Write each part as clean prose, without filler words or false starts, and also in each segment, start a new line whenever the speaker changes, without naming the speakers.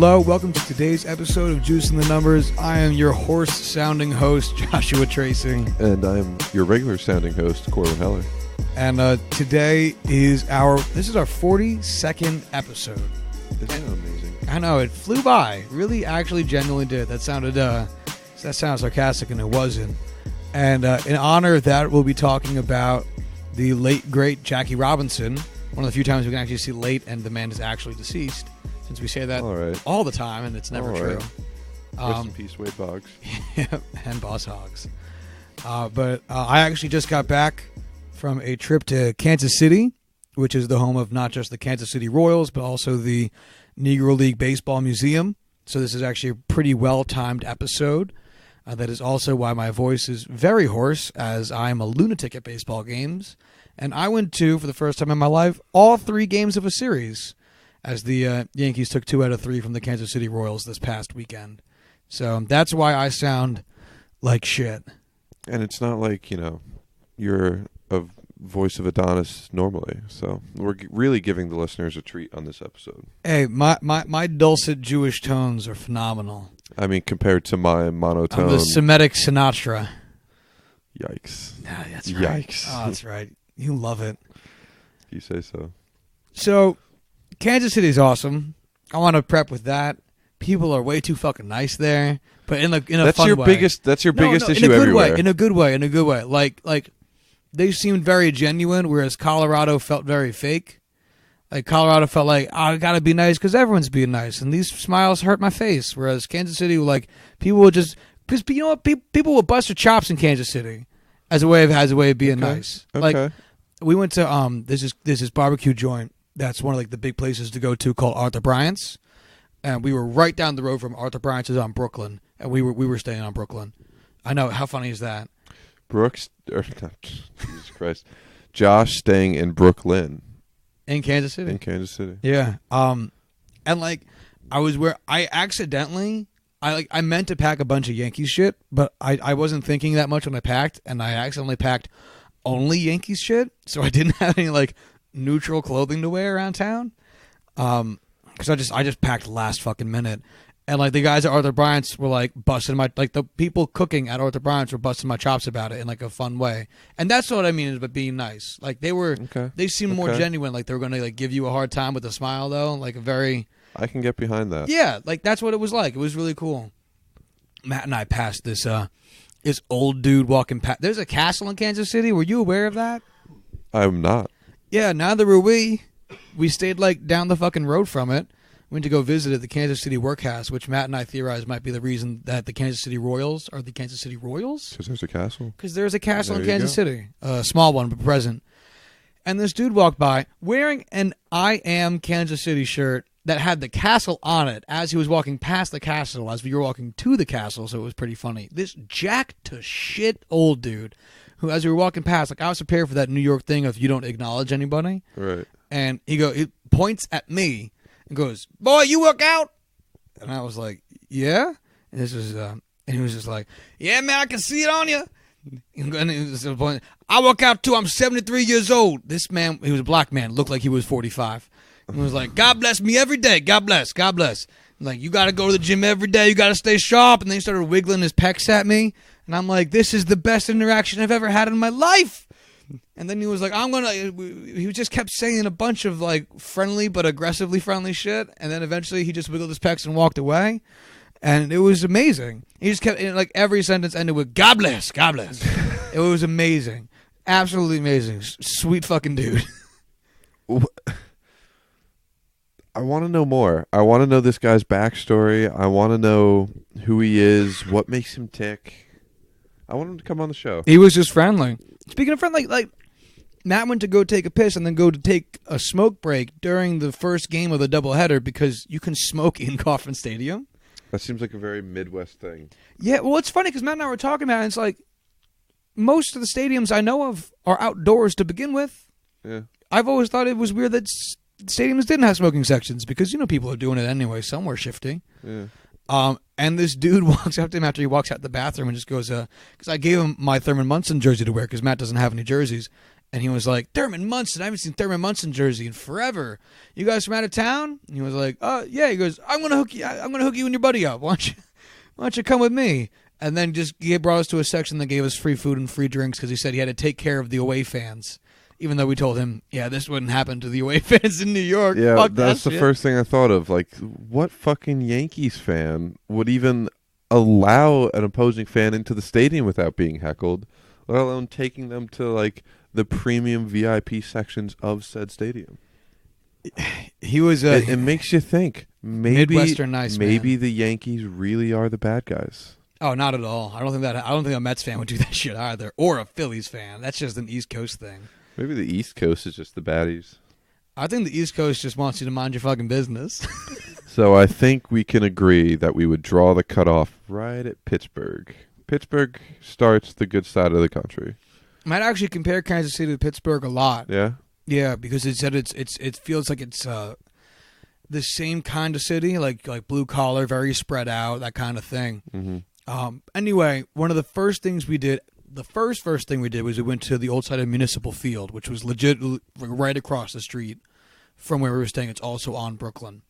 Hello, welcome to today's episode of Juice in the Numbers. I am your hoarse-sounding host, Joshua Tracy.
And I'm your regular-sounding host, Corwin Heller.
And today is our 42nd episode.
Isn't that amazing?
I know, it flew by. Really, actually, genuinely did. That sounded sarcastic, and it wasn't. And in honor of that, we'll be talking about the late, great Jackie Robinson. One of the few times we can actually see late and the man is actually deceased. Since we say that all the time, and it's never true.
Rest in peace, Wade Boggs.
And Boss Hogs. But I actually just got back from a trip to Kansas City, which is the home of not just the Kansas City Royals, but also the Negro League Baseball Museum. So this is actually a pretty well-timed episode. That is also why my voice is very hoarse, as I'm a lunatic at baseball games. And I went to, for the first time in my life, all 3 games of a series, as the Yankees took 2 out of 3 from the Kansas City Royals this past weekend. So that's why I sound like shit.
And it's not like, you're a voice of Adonis normally. So we're really giving the listeners a treat on this episode.
Hey, my dulcet Jewish tones are phenomenal.
I mean, compared to my monotone.
I'm the Semitic Sinatra.
Yikes.
Ah, that's right.
Yikes.
Oh, that's right. You love it.
You say so.
So, Kansas City is awesome. I want to prep with that. People are way too fucking nice there, but in a fun way.
That's your biggest issue
in a good
everywhere.
way. In a good way. Like they seemed very genuine, whereas Colorado felt very fake. Like Colorado felt like, I gotta be nice because everyone's being nice, and these smiles hurt my face. Whereas Kansas City, like people will just because you know what, people will bust their chops in Kansas City as a way of being nice.
Okay.
Like we went to there's this barbecue joint that's one of like the big places to go to called Arthur Bryant's, and we were right down the road from Arthur Bryant's is on Brooklyn, and we were staying on Brooklyn. I know, how funny is that?
Jesus Christ, Josh staying in Brooklyn.
In Kansas City.
In Kansas City.
Yeah. And like I meant to pack a bunch of Yankees shit, but I wasn't thinking that much when I packed, and I accidentally packed only Yankees shit, so I didn't have any like neutral clothing to wear around town. Because I just packed last fucking minute. And like the guys at Arthur Bryant's were like busting the people cooking at Arthur Bryant's were busting my chops about it in like a fun way. And that's what I mean is being nice. Like they seemed more genuine, like they were going to like give you a hard time with a smile though, like a very.
I can get behind that.
Yeah, like that's what it was like. It was really cool. Matt and I passed this old dude walking past. There's a castle in Kansas City. Were you aware of that?
I'm not.
Yeah, neither were we. We stayed like down the fucking road from it. Went to go visit at the Kansas City Workhouse, which Matt and I theorized might be the reason that the Kansas City Royals are the Kansas City Royals.
Because there's a castle.
Because there's a castle in Kansas City. A small one, but present. And this dude walked by wearing an I Am Kansas City shirt that had the castle on it as he was walking past the castle, as we were walking to the castle, so it was pretty funny. This jacked to shit old dude who, as we were walking past, like I was prepared for that New York thing of you don't acknowledge anybody.
Right.
And he points at me and goes, "Boy, you work out?" And I was like, "Yeah." And this was, and he was just like, "Yeah, man, I can see it on you." And he was point, "I work out too. I'm 73 years old." This man, he was a black man, looked like he was 45. And he was like, "God bless me every day. God bless. God bless." Like, you got to go to the gym every day. You got to stay sharp. And then he started wiggling his pecs at me, and I'm like, "This is the best interaction I've ever had in my life." And then he was like, he just kept saying a bunch of like friendly but aggressively friendly shit. And then eventually he just wiggled his pecs and walked away. And it was amazing. He just kept, like every sentence ended with, "God bless, God bless." It was amazing. Absolutely amazing. Sweet fucking dude.
I want to know more. I want to know this guy's backstory. I want to know who he is, what makes him tick. I want him to come on the show.
He was just friendly. Speaking of friendly, like Matt went to go take a piss and then go to take a smoke break during the first game of the doubleheader because you can smoke in Kauffman Stadium.
That seems like a very Midwest thing.
Yeah, well, it's funny because Matt and I were talking about it, and it's like most of the stadiums I know of are outdoors to begin with.
Yeah.
I've always thought it was weird that stadiums didn't have smoking sections because, people are doing it anyway. Somewhere shifting.
Yeah.
And this dude walks up to him after he walks out the bathroom and just goes, because I gave him my Thurman Munson jersey to wear because Matt doesn't have any jerseys. And he was like, Thurman Munson. I haven't seen Thurman Munson jersey in forever. You guys from out of town? And he was like, oh, yeah. He goes, I'm going to hook you and your buddy up. Why don't you come with me? And then he brought us to a section that gave us free food and free drinks because he said he had to take care of the away fans. Even though we told him, yeah, this wouldn't happen to the away fans in New York.
Yeah,
Fuck
that's the first thing I thought of. Like, what fucking Yankees fan would even allow an opposing fan into the stadium without being heckled, let alone taking them to, like, the premium VIP sections of said stadium?
He was
it makes you think. Maybe
Midwestern nice
maybe
man.
the Yankees really are the bad guys.
Oh, not at all. I don't think a Mets fan would do that shit either, or a Phillies fan. That's just an East Coast thing.
Maybe the East Coast is just the baddies.
I think the East Coast just wants you to mind your fucking business.
So I think we can agree that we would draw the cutoff right at Pittsburgh. Pittsburgh starts the good side of the country.
Might actually compare Kansas City to Pittsburgh a lot.
Yeah?
Yeah, because it said it feels like it's the same kind of city, like blue collar, very spread out, that kind of thing.
Mm-hmm.
Anyway, one of the first things we did, the first thing we did was we went to the old side of Municipal Field, which was legit right across the street from where we were staying. It's also on Brooklyn,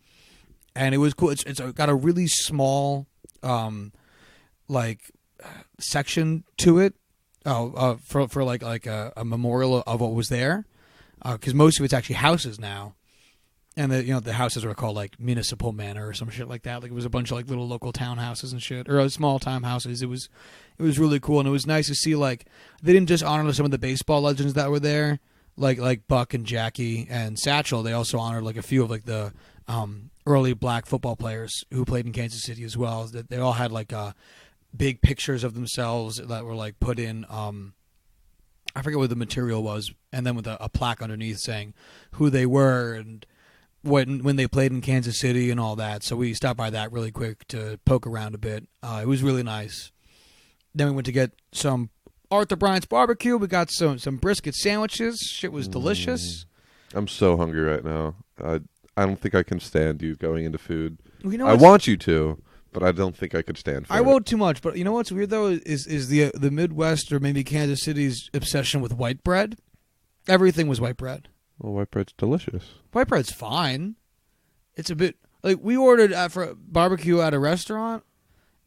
and it was cool. It's got a really small, section to it, for like a memorial of what was there, because most of it's actually houses now. And the houses were called like Municipal Manor or some shit like that. Like it was a bunch of like little local townhouses and shit, or small time houses. It was really cool, and it was nice to see like they didn't just honor some of the baseball legends that were there, like Buck and Jackie and Satchel. They also honored like a few of like the early black football players who played in Kansas City as well. That they all had like big pictures of themselves that were like put in. I forget what the material was, and then with a plaque underneath saying who they were and when they played in Kansas City and all that. So we stopped by that really quick to poke around a bit. It was really nice. Then we went to get some Arthur Bryant's barbecue. We got some brisket sandwiches. Shit was delicious.
I'm so hungry right now. I don't think I can stand you going into food.
Well, you know
I want you to, but I don't think I could stand for it.
I won't too much, but you know what's weird though is the Midwest or maybe Kansas City's obsession with white bread. Everything was white bread.
Well, white bread's delicious.
White bread's fine. It's a bit like we ordered for barbecue at a restaurant,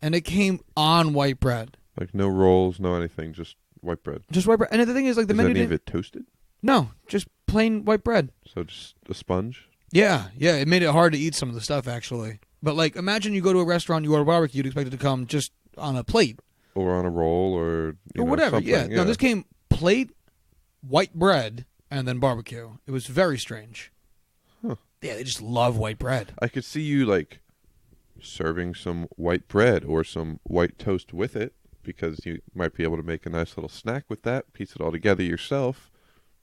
and it came on white bread. Like
no rolls, no anything, just white bread.
Just white bread. And the thing is, like the menu.
Is any of it toasted?
No, just plain white bread.
So just a sponge.
Yeah. It made it hard to eat some of the stuff actually. But like, imagine you go to a restaurant, you order barbecue, you'd expect it to come just on a plate
or on a roll, or
whatever.
Something.
Yeah. No, this came plate, white bread. And then barbecue. It was very strange.
Huh.
Yeah, they just love white bread.
I could see you like serving some white bread or some white toast with it, because you might be able to make a nice little snack with that, piece it all together yourself,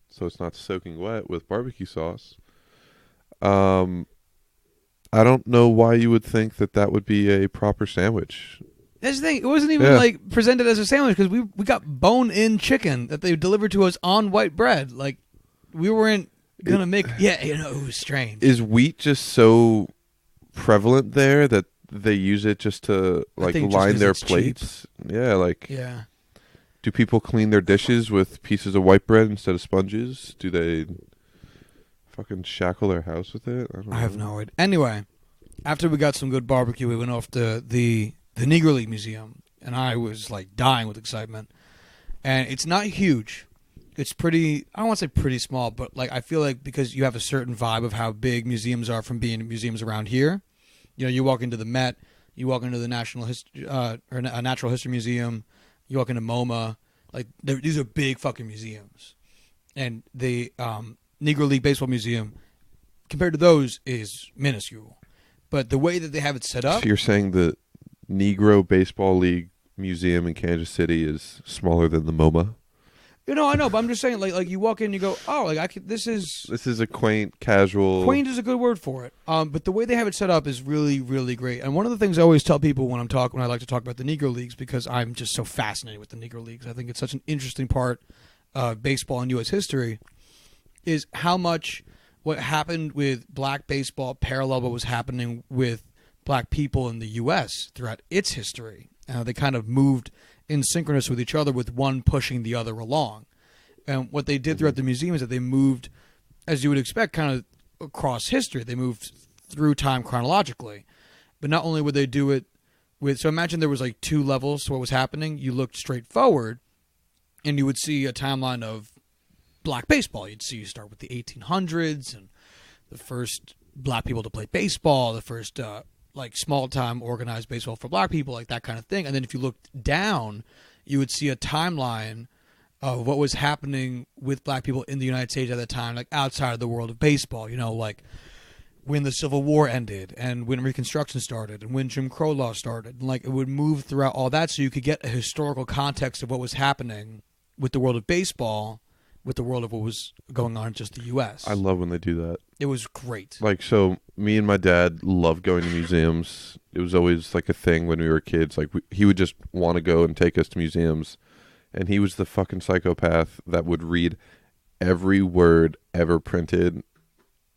so it's not soaking wet with barbecue sauce. I don't know why you would think that would be a proper sandwich.
That's the thing. It wasn't even like presented as a sandwich because we got bone-in chicken that they delivered to us on white bread. Like, we weren't gonna make. Yeah, it was strange.
Is wheat just so prevalent there that they use it just to like line their plates? Cheap. Yeah, like. Yeah. Do people clean their dishes with pieces of white bread instead of sponges? Do they fucking shackle their house with it?
I have no idea. Anyway, after we got some good barbecue, we went off to the Negro League Museum, and I was like dying with excitement. And it's not huge. It's pretty, I don't want to say pretty small, but like I feel like because you have a certain vibe of how big museums are from being museums around here. You know, you walk into the Met, you walk into the Natural History Museum, you walk into MoMA. Like, these are big fucking museums. And the Negro League Baseball Museum, compared to those, is minuscule. But the way that they have it set up.
So you're saying the Negro Baseball League Museum in Kansas City is smaller than the MoMA?
You know, I know, but I'm just saying, like you walk in, you go, oh, like this is
a quaint, casual.
Quaint is a good word for it. But the way they have it set up is really, really great. And one of the things I always tell people when I like to talk about the Negro Leagues, because I'm just so fascinated with the Negro Leagues. I think it's such an interesting part of baseball and U.S. history, is how much what happened with black baseball paralleled what was happening with black people in the U.S. throughout its history. They kind of moved in synchronous with each other, with one pushing the other along. And what they did throughout the museum is that they moved, as you would expect, kind of across history. They moved through time chronologically. But not only would they do it with, so imagine there was like 2 levels to what was happening. You looked straight forward, and you would see a timeline of black baseball. You start with the 1800s and the first black people to play baseball, the first like small-time organized baseball for black people, like that kind of thing. And then if you looked down, you would see a timeline of what was happening with black people in the United States at the time, like outside of the world of baseball, like when the Civil War ended and when Reconstruction started and when Jim Crow law started. And like it would move throughout all that so you could get a historical context of what was happening with the world of baseball, with the world of what was going on in just the U.S.
I love when they do that.
It was great.
Like, so me and my dad loved going to museums. It was always like a thing when we were kids. Like, he would just want to go and take us to museums. And he was the fucking psychopath that would read every word ever printed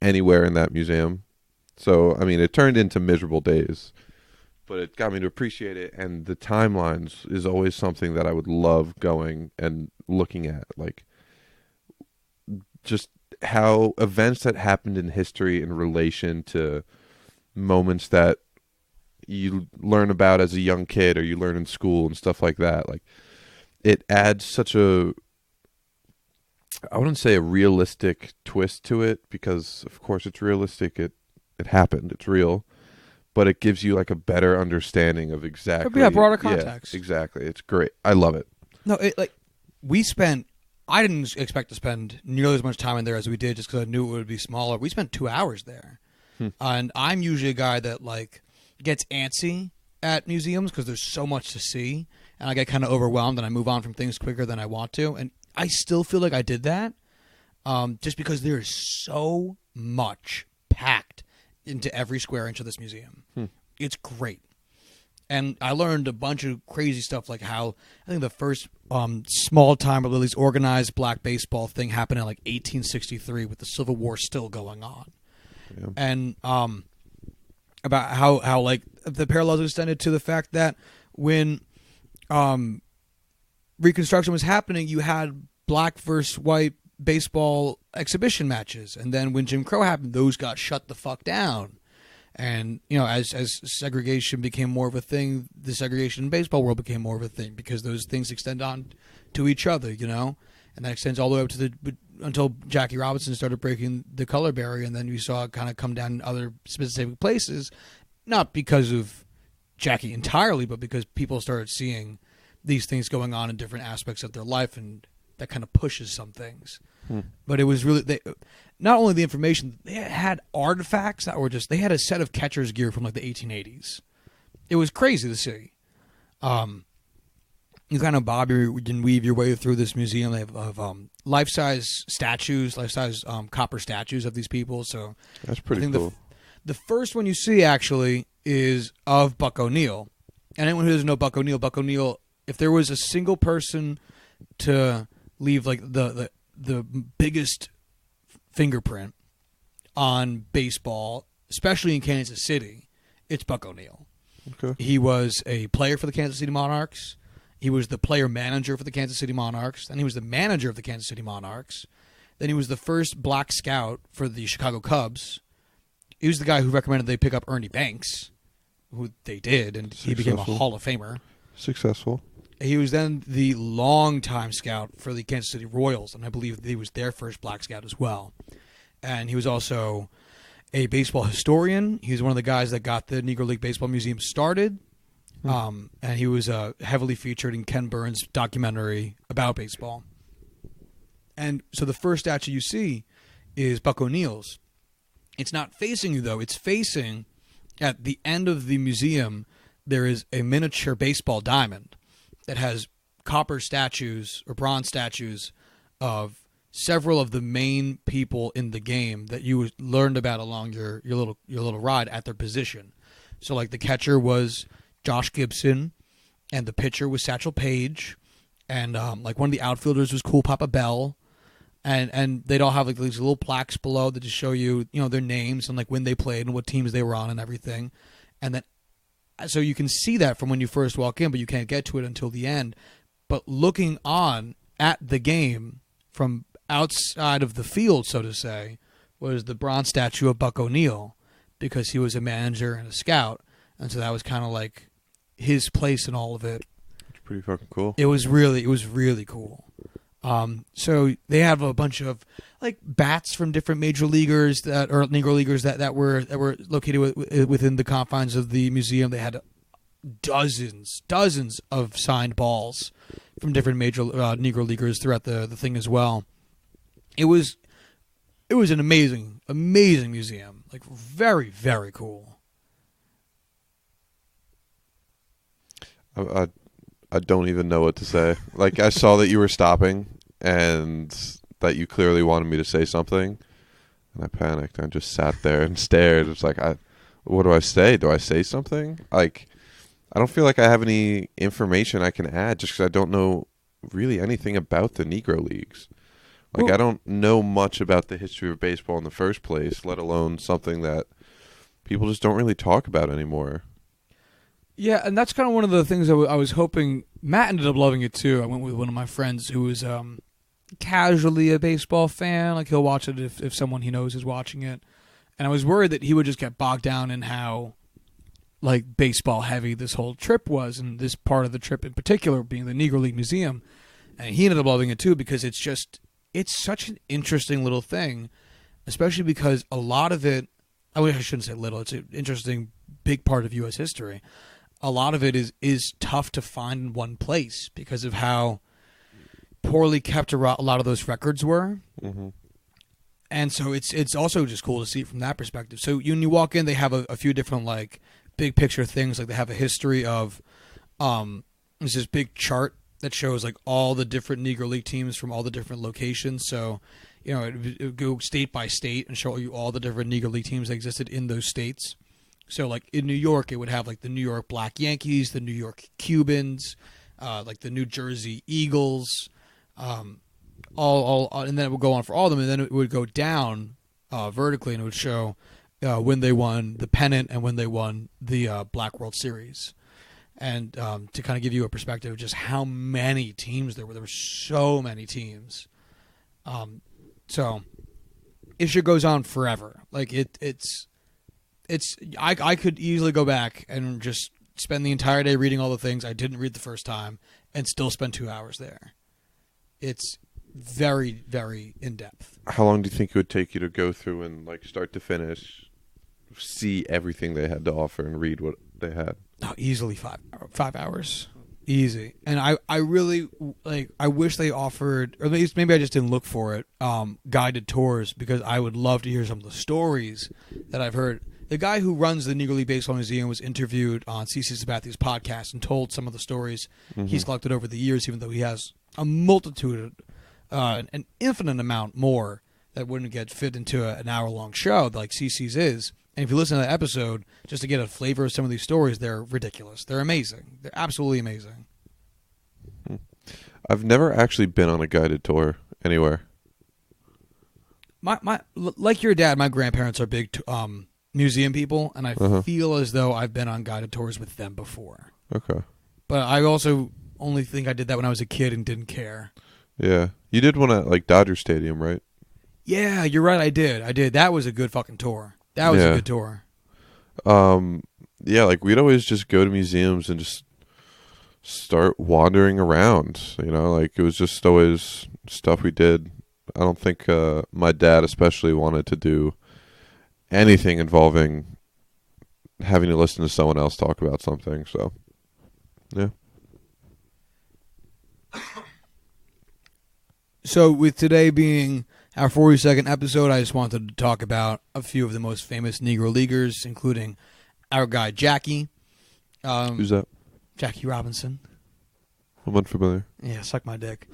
anywhere in that museum. So, I mean, it turned into miserable days. But it got me to appreciate it. And the timelines is always something that I would love going and looking at. Like, just how events that happened in history in relation to moments that you learn about as a young kid or you learn in school and stuff like that. Like, it adds such a, I wouldn't say a realistic twist to it, because of course it's realistic. It happened. It's real. But it gives you like a better understanding of exactly.
Yeah, broader context.
Yeah, exactly. It's great. I love it.
No, I didn't expect to spend nearly as much time in there as we did just because I knew it would be smaller. We spent 2 hours there. And I'm usually a guy that like gets antsy at museums because there's so much to see. And I get kind of overwhelmed and I move on from things quicker than I want to. And I still feel like I did that just because there is so much packed into every square inch of this museum. It's great. And I learned a bunch of crazy stuff, like how I think the first small-time, or at least organized black baseball thing happened in like 1863 with the Civil War still going on. Yeah. And about how like the parallels extended to the fact that when Reconstruction was happening, you had black versus white baseball exhibition matches. And then when Jim Crow happened, those got shut the fuck down. And, as segregation became more of a thing, the segregation in baseball world became more of a thing because those things extend on to each other, And that extends all the way up to until Jackie Robinson started breaking the color barrier, and then you saw it kind of come down in other specific places, not because of Jackie entirely, but because people started seeing these things going on in different aspects of their life, and that kind of pushes some things. But it was really, not only the information, they had artifacts that were they had a set of catcher's gear from like the 1880s. It was crazy to see. You kind of bob and weave your way through this museum. They have life-size statues, life-size copper statues of these people. So
that's pretty cool.
The first one you see actually is of Buck O'Neil. And anyone who doesn't know Buck O'Neil, if there was a single person to leave like the biggest fingerprint on baseball, especially in Kansas City, it's Buck O'Neil.
Okay.
He was a player for the Kansas City Monarchs. He was the player manager for the Kansas City Monarchs. Then he was the manager of the Kansas City Monarchs. Then he was the first black scout for the Chicago Cubs. He was the guy who recommended they pick up Ernie Banks, who they did, and he became a Hall of Famer.
Successful.
He was then the longtime scout for the Kansas City Royals, and I believe he was their first black scout as well. And he was also a baseball historian. He was one of the guys that got the Negro League Baseball Museum started. And he was heavily featured in Ken Burns' documentary about baseball. And so the first statue you see is Buck O'Neil's. It's not facing you, though. It's facing, at the end of the museum, there is a miniature baseball diamond that has copper statues or bronze statues of several of the main people in the game that you learned about along your little ride at their position. So, like, the catcher was Josh Gibson, and the pitcher was Satchel Paige, and like one of the outfielders was Cool Papa Bell, and they'd all have like these little plaques below that just show you their names and like when they played and what teams they were on and everything, and then so you can see that from when you first walk in, but you can't get to it until the end. But looking on at the game from outside of the field, so to say, was the bronze statue of Buck O'Neil, because he was a manager and a scout, and so that was kind of like his place in all of it.
It's pretty fucking cool.
It was really cool. So they have a bunch of like bats from different major leaguers or Negro leaguers that were located within the confines of the museum. They had dozens of signed balls from different major Negro leaguers throughout the thing as well. It was an amazing museum, like very, very cool.
I don't even know what to say. Like, I saw that you were stopping and that you clearly wanted me to say something, and I panicked. I just sat there and stared. It's like, what do I say? Do I say something? Like, I don't feel like I have any information I can add just because I don't know really anything about the Negro Leagues. Like, I don't know much about the history of baseball in the first place, let alone something that people just don't really talk about anymore.
Yeah, and that's kind of one of the things I was hoping. Matt ended up loving it too. I went with one of my friends who was casually a baseball fan. Like, he'll watch it if someone he knows is watching it. And I was worried that he would just get bogged down in how like baseball heavy this whole trip was, and this part of the trip in particular being the Negro League Museum. And he ended up loving it too because it's such an interesting little thing, especially because a lot of it, I shouldn't say little, it's an interesting big part of U.S. history. A lot of it is tough to find in one place because of how poorly kept a lot of those records were. Mm-hmm. And so it's also just cool to see it from that perspective. So when you walk in, they have a few different like big picture things. Like they have a history of there's this big chart that shows like all the different Negro League teams from all the different locations. So, you know, it would go state by state and show you all the different Negro League teams that existed in those states. So, like in New York, it would have like the New York Black Yankees, the New York Cubans, like the New Jersey Eagles, all, and then it would go on for all of them, and then it would go down vertically, and it would show when they won the pennant and when they won the Black World Series. And to kind of give you a perspective of just how many teams there were so many teams. So it shit goes on forever. Like I could easily go back and just spend the entire day reading all the things I didn't read the first time and still spend 2 hours there. It's very, very in-depth.
How long do you think it would take you to go through and, like, start to finish, see everything they had to offer and read what they had?
Oh, easily 5 hours. Easy. And I really, like, I wish they offered, or at least maybe I just didn't look for it, guided tours, because I would love to hear some of the stories that I've heard. The guy who runs the Negro League Baseball Museum was interviewed on CC Sabathia's podcast and told some of the stories he's collected over the years, even though he has a multitude, an infinite amount more that wouldn't get fit into an hour-long show like CC's is. And if you listen to that episode, just to get a flavor of some of these stories, they're ridiculous. They're amazing. They're absolutely amazing.
I've never actually been on a guided tour anywhere.
My like your dad, my grandparents are big museum people, and I feel as though I've been on guided tours with them before. Okay. But I also only think I did that when I was a kid and didn't care.
Yeah. You did one at, like, Dodger Stadium, right?
Yeah, you're right. I did. That was a good fucking tour. That was a good tour.
Yeah, like, we'd always just go to museums and just start wandering around, you know? Like, it was just always stuff we did. I don't think my dad especially wanted to do anything involving having to listen to someone else talk about something, so, yeah.
So with today being our 42nd episode, I just wanted to talk about a few of the most famous Negro Leaguers, including our guy Jackie.
Who's that?
Jackie Robinson.
I'm unfamiliar.
Yeah, suck my dick.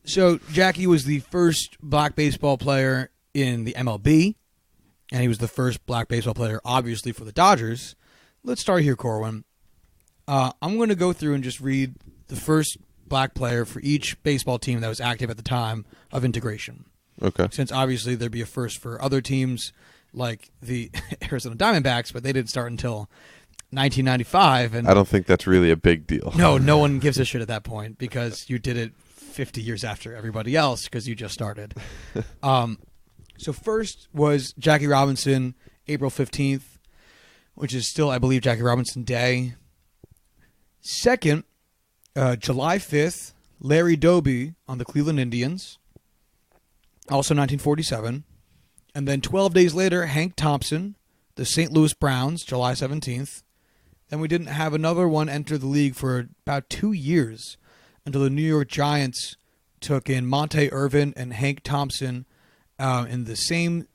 So Jackie was the first black baseball player in the MLB, and he was the first black baseball player, obviously, for the Dodgers. Let's start here, Corwin. I'm going to go through and just read the first black player for each baseball team that was active at the time of integration.
Okay.
Since obviously there'd be a first for other teams like the Arizona Diamondbacks, but they didn't start until 1995. And
I don't think that's really a big deal.
No one gives a shit at that point because you did it 50 years after everybody else because you just started. So first was Jackie Robinson, April 15th, which is still, I believe, Jackie Robinson Day. Second, July 5th, Larry Doby on the Cleveland Indians, also 1947. And then 12 days later, Hank Thompson, the St. Louis Browns, July 17th. Then we didn't have another one enter the league for about 2 years until the New York Giants took in Monte Irvin and Hank Thompson on the same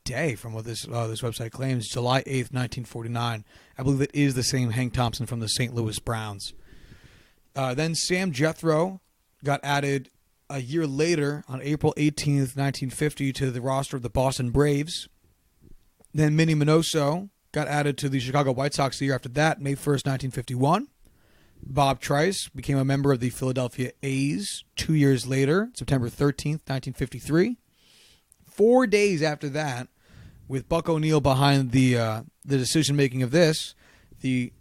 day, from what this website claims, July 8th, 1949. I believe it is the same Hank Thompson from the St. Louis Browns. Then Sam Jethro got added a year later on April 18th, 1950 to the roster of the Boston Braves. Then Minnie Minoso got added to the Chicago White Sox the year after that, May 1st, 1951. Bob Trice became a member of the Philadelphia A's 2 years later, September 13th, 1953. 4 days after that, with Buck O'Neil behind the decision-making of this, the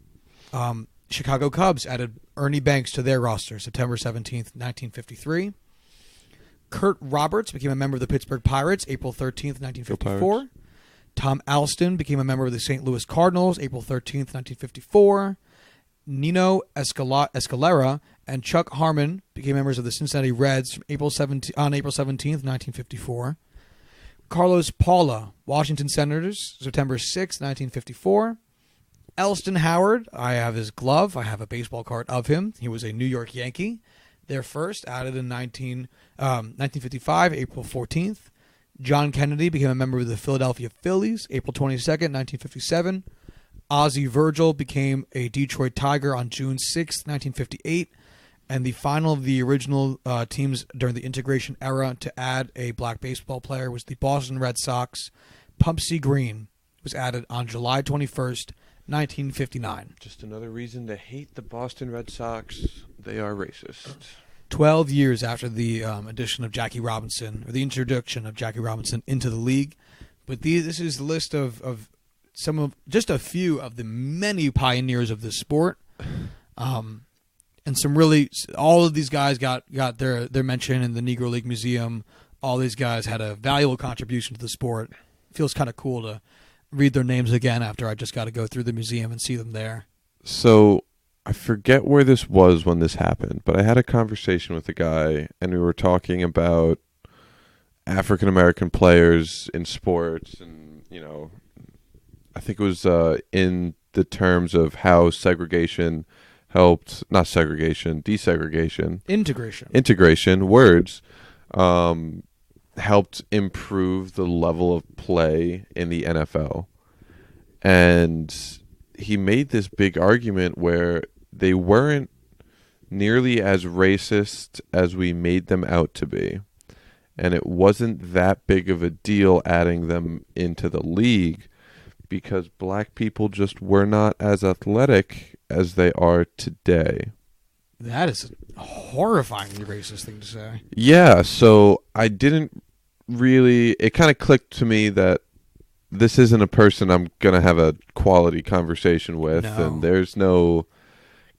Chicago Cubs added Ernie Banks to their roster, September 17th, 1953. Kurt Roberts became a member of the Pittsburgh Pirates, April 13th, 1954. Tom Alston became a member of the St. Louis Cardinals, April 13th, 1954. Nino Escalera and Chuck Harmon became members of the Cincinnati Reds on April 17th, 1954. Carlos Paula, Washington Senators, September 6th, 1954. Elston Howard, I have his glove. I have a baseball card of him. He was a New York Yankee. Their first, added in 1955, April 14th. John Kennedy became a member of the Philadelphia Phillies, April 22nd, 1957. Ozzie Virgil became a Detroit Tiger on June 6th, 1958. And the final of the original teams during the integration era to add a black baseball player was the Boston Red Sox. Pumpsie Green was added on July 21st, 1959.
Just another reason to hate the Boston Red Sox. They are racist.
12 years after the addition of Jackie Robinson, or the introduction of Jackie Robinson into the league. But this is the list of just a few of the many pioneers of this sport. And some really, all of these guys got their mention in the Negro League Museum. All these guys had a valuable contribution to the sport. It feels kind of cool to read their names again after I just got to go through the museum and see them there.
So I forget where this was when this happened, but I had a conversation with a guy, and we were talking about African American players in sports, and I think it was in the terms of how desegregation integration words helped improve the level of play in the NFL. And he made this big argument where they weren't nearly as racist as we made them out to be. And it wasn't that big of a deal adding them into the league because black people just were not as athletic as they are today.
That is a horrifyingly racist thing to say.
Yeah, so I didn't really... It kind of clicked to me that this isn't a person I'm going to have a quality conversation with, and there's no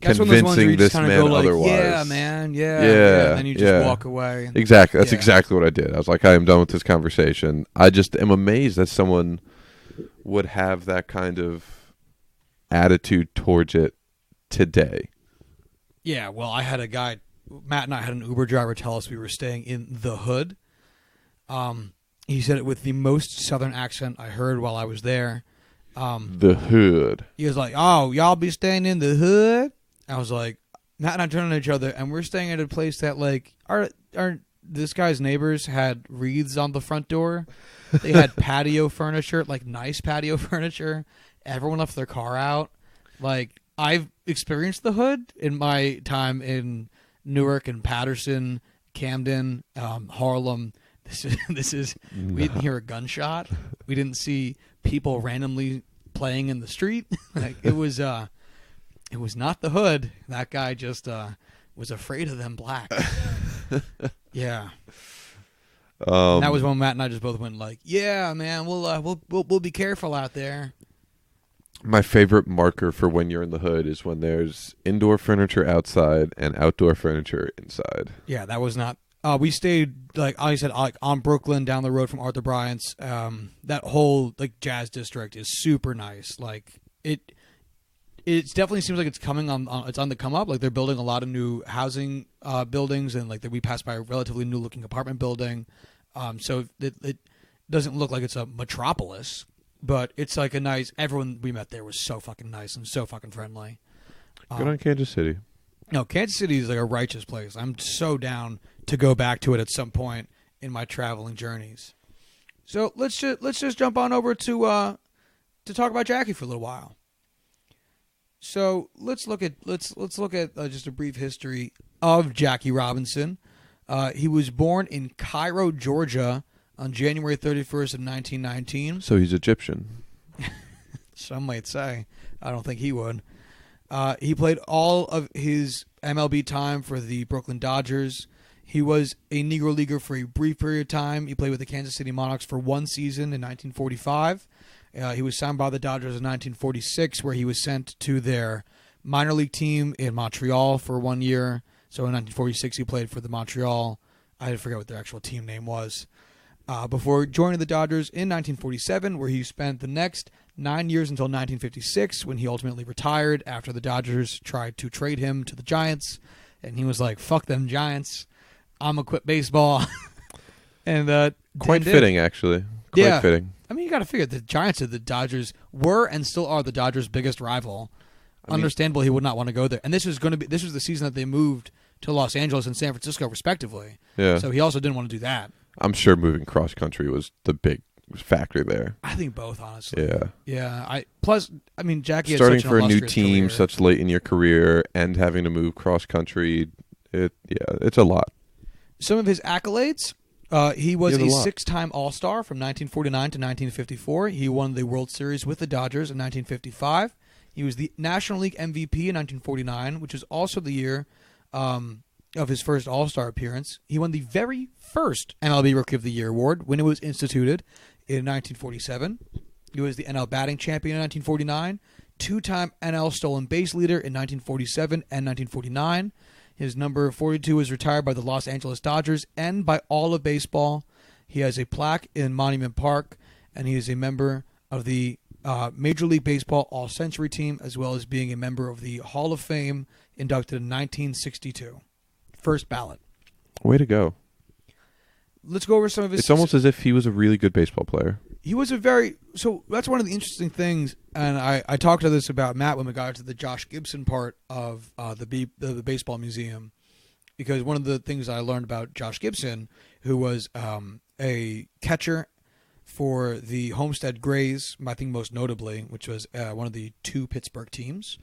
convincing this man otherwise.
Yeah, man, yeah. And then you just walk away.
Exactly. That's exactly what I did. I was like, I am done with this conversation. I just am amazed that someone would have that kind of attitude towards it today.
Yeah, well, I had a guy, Matt and I had an Uber driver tell us we were staying in the hood. He said it with the most southern accent I heard while I was there.
The hood.
He was like, "Oh, y'all be staying in the hood?" I was like, Matt and I turned on each other, and we're staying at a place that, like, our this guy's neighbors had wreaths on the front door. They had patio furniture, like nice patio furniture. Everyone left their car out. Like, I've experienced the hood in my time in Newark and Patterson, Camden, Harlem. This is we didn't hear a gunshot. We didn't see people randomly playing in the street. Like, it was not the hood. That guy just was afraid of them blacks. Yeah. And that was when Matt and I just both went like, "Yeah, man, we'll be careful out there."
My favorite marker for when you're in the hood is when there's indoor furniture outside and outdoor furniture inside.
Yeah, that was not. We stayed like I said, like on Brooklyn, down the road from Arthur Bryant's. That whole like jazz district is super nice. Like it definitely seems like it's coming on. It's on the come up. Like they're building a lot of new housing buildings, and like we passed by a relatively new looking apartment building. So it doesn't look like it's a metropolis, but it's like a nice. Everyone we met there was so fucking nice and so fucking friendly.
Good on Kansas City.
No, Kansas City is like a righteous place. I'm so down to go back to it at some point in my traveling journeys. So let's just jump on over to talk about Jackie for a little while. So let's look at just a brief history of Jackie Robinson. He was born in Cairo, Georgia, on January 31st of 1919.
So he's Egyptian.
Some might say. I don't think he would. He played all of his MLB time for the Brooklyn Dodgers. He was a Negro Leaguer for a brief period of time. He played with the Kansas City Monarchs for one season in 1945. He was signed by the Dodgers in 1946, where he was sent to their minor league team in Montreal for 1 year. So in 1946, he played for the Montreal. I forget what their actual team name was. Before joining the Dodgers in 1947, where he spent the next 9 years until 1956, when he ultimately retired after the Dodgers tried to trade him to the Giants. And he was like, fuck them Giants. I'm going to quit baseball. And
Quite fitting, actually. Quite fitting.
I mean, you got to figure the Giants are the Dodgers were and still are the Dodgers' biggest rival. Understandable, he would not want to go there. And this was the season that they moved to Los Angeles and San Francisco, respectively. Yeah. So he also didn't want to do that.
I'm sure moving cross country was the big factor there.
I think both, honestly.
Yeah.
Yeah. Jackie
starting
had such
for
an
a new
illustrious
team
career.
such late in your career and having to move cross country, it's a lot.
Some of his accolades. He was a
lot.
six-time All-Star from 1949 to 1954. He won the World Series with the Dodgers in 1955. He was the National League MVP in 1949, which was also the year of his first All-Star appearance. He won the very first MLB Rookie of the Year award when it was instituted in 1947. He was the NL batting champion in 1949, two-time NL stolen base leader in 1947 and 1949. His number 42 was retired by the Los Angeles Dodgers and by all of baseball. He has a plaque in Monument Park, and he is a member of the Major League Baseball All-Century Team, as well as being a member of the Hall of Fame, inducted in 1962. First ballot.
Way to go.
Let's go over some of his...
It's almost as if he was a really good baseball player.
He was so that's one of the interesting things, and I talked to this about Matt when we got to the Josh Gibson part of the Baseball Museum, because one of the things I learned about Josh Gibson, who was a catcher for the Homestead Grays, I think most notably, which was one of the two Pittsburgh teams,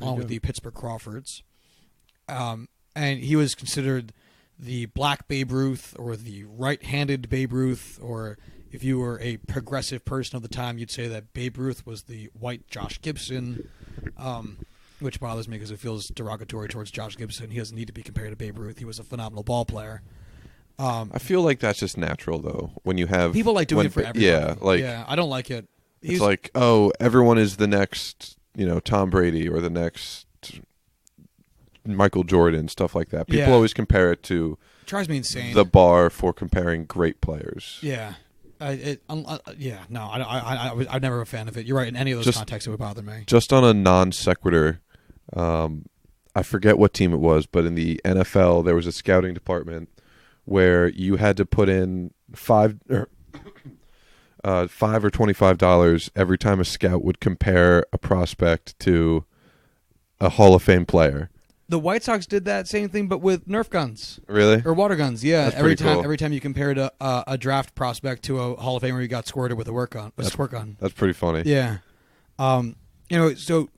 along with the Pittsburgh Crawfords, and he was considered the Black Babe Ruth or the right-handed Babe Ruth, or if you were a progressive person of the time, you'd say that Babe Ruth was the white Josh Gibson, which bothers me because it feels derogatory towards Josh Gibson. He doesn't need to be compared to Babe Ruth. He was a phenomenal ball player.
I feel like that's just natural, though, when you have...
People like doing it for everybody.
Yeah,
I don't like it.
It's like, oh, everyone is the next, Tom Brady or the next Michael Jordan, stuff like that. People always compare it to...
It drives me insane.
The bar for comparing great players.
Yeah. I'm never a fan of it. You're right. In any of those contexts, it would bother me.
Just on a non sequitur, I forget what team it was, but in the NFL, there was a scouting department where you had to put in $5 or $25 every time a scout would compare a prospect to a Hall of Fame player.
The White Sox did that same thing, but with Nerf guns.
Really?
Or water guns, yeah.
That's
Every time you compared a draft prospect to a Hall of Famer, you got squirted with a squirt gun.
That's pretty funny.
Yeah. So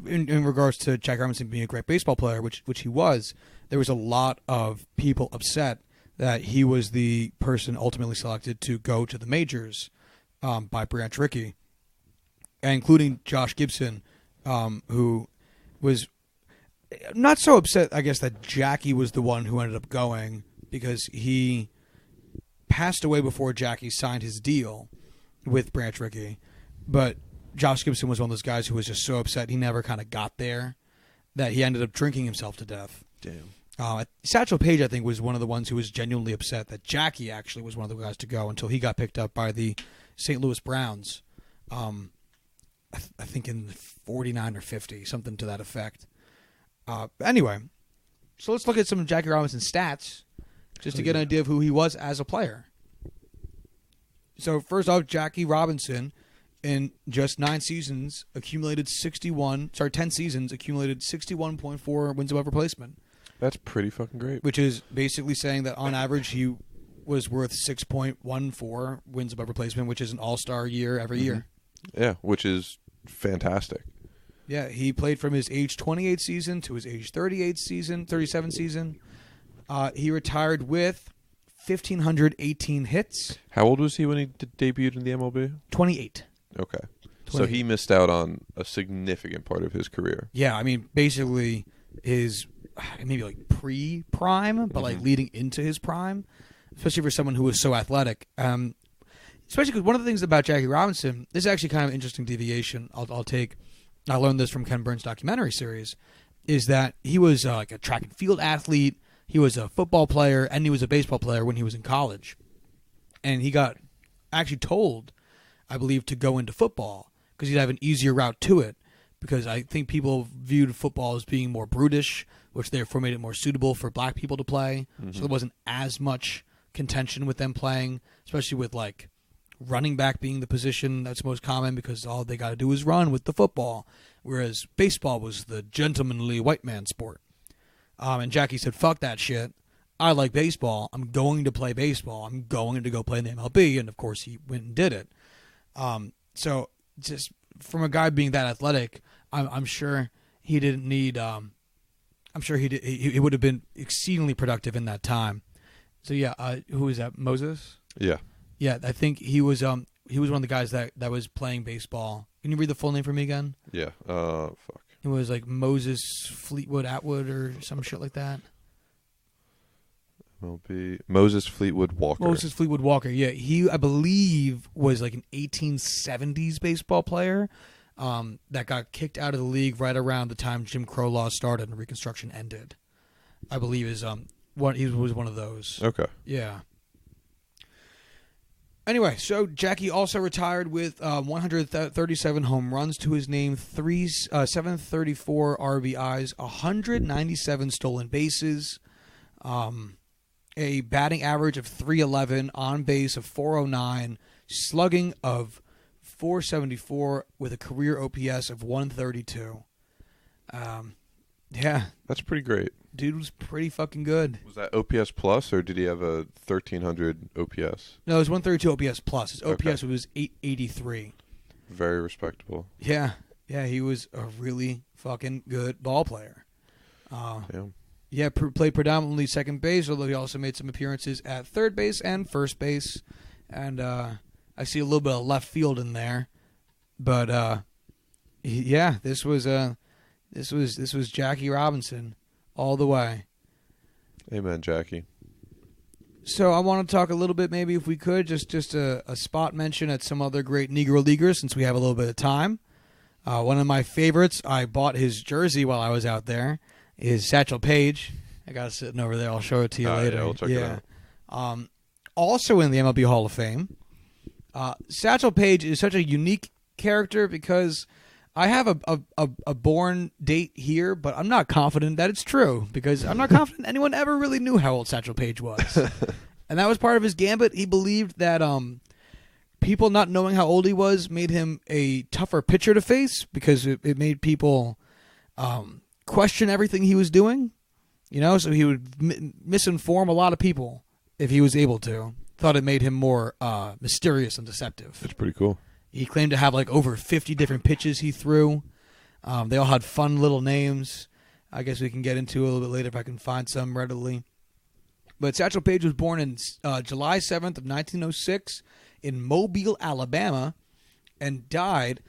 in regards to Jack Robinson being a great baseball player, which he was, there was a lot of people upset that he was the person ultimately selected to go to the majors by Branch Rickey, including Josh Gibson, who was not so upset, I guess, that Jackie was the one who ended up going, because he passed away before Jackie signed his deal with Branch Rickey. But Josh Gibson was one of those guys who was just so upset he never kind of got there that he ended up drinking himself to death.
Damn.
Satchel Paige, I think, was one of the ones who was genuinely upset that Jackie actually was one of the guys to go until he got picked up by the St. Louis Browns. I think in 49 or 50, something to that effect. Anyway, so let's look at some of Jackie Robinson's stats just to get an idea of who he was as a player. So first off, Jackie Robinson in just 10 seasons accumulated 61.4 wins above replacement.
That's pretty fucking great.
Which is basically saying that on average he was worth 6.14 wins above replacement, which is an all-star year every year.
Yeah, which is fantastic.
Yeah, he played from his age 28 season to his age 37 season. He retired with 1,518 hits.
How old was he when he debuted in the MLB?
28.
Okay. So he missed out on a significant part of his career.
Yeah, I mean, basically his maybe like pre-prime, but like leading into his prime, especially for someone who was so athletic. Especially because one of the things about Jackie Robinson, this is actually kind of an interesting deviation I learned this from Ken Burns' documentary series, is that he was like a track and field athlete, he was a football player, and he was a baseball player when he was in college. And he got actually told, I believe, to go into football because he'd have an easier route to it, because I think people viewed football as being more brutish, which therefore made it more suitable for black people to play. So there wasn't as much contention with them playing, especially with like running back being the position that's most common because all they got to do is run with the football, whereas baseball was the gentlemanly white man sport. And Jackie said, fuck that shit. I like baseball. I'm going to play baseball. I'm going to go play in the MLB. And, of course, he went and did it. So just from a guy being that athletic, I'm sure he didn't need I'm sure he would have been exceedingly productive in that time. So, yeah, who was that, Moses?
Yeah.
Yeah, I think he was one of the guys that was playing baseball. Can you read the full name for me again?
Yeah. Fuck.
It was like Moses Fleetwood Atwood or some shit like that.
MLB Moses Fleetwood Walker.
Moses Fleetwood Walker. Yeah, he I believe was like an 1870s baseball player that got kicked out of the league right around the time Jim Crow laws started and Reconstruction ended. I believe he was one of those.
Okay.
Yeah. Anyway, so Jackie also retired with 137 home runs to his name, 734 RBIs, 197 stolen bases, a batting average of 311, on base of 409, slugging of 474 with a career OPS of 132. Yeah.
That's pretty great.
Dude was pretty fucking good.
Was that OPS plus, or did he have a 1,300 OPS?
No, it was 132 OPS plus. His OPS was 883.
Very respectable.
Yeah. Yeah, he was a really fucking good ball player. Yeah, played predominantly second base, although he also made some appearances at third base and first base. And I see a little bit of left field in there. But, yeah, this was Jackie Robinson. All the way.
Amen, Jackie.
So I want to talk a little bit, maybe if we could, just a spot mention at some other great Negro Leaguers since we have a little bit of time. One of my favorites, I bought his jersey while I was out there, is Satchel Paige. I got it sitting over there. I'll show it to you later.
Yeah, we'll check it out.
Also in the MLB Hall of Fame, Satchel Paige is such a unique character because I have a born date here, but I'm not confident that it's true because I'm not confident anyone ever really knew how old Satchel Paige was. And that was part of his gambit. He believed that people not knowing how old he was made him a tougher pitcher to face because it made people question everything he was doing. You know, so he would misinform a lot of people if he was able to. Thought it made him more mysterious and deceptive.
That's pretty cool.
He claimed to have like over 50 different pitches he threw. They all had fun little names. I guess we can get into a little bit later if I can find some readily. But Satchel Paige was born in July 7th of 1906 in Mobile, Alabama, and died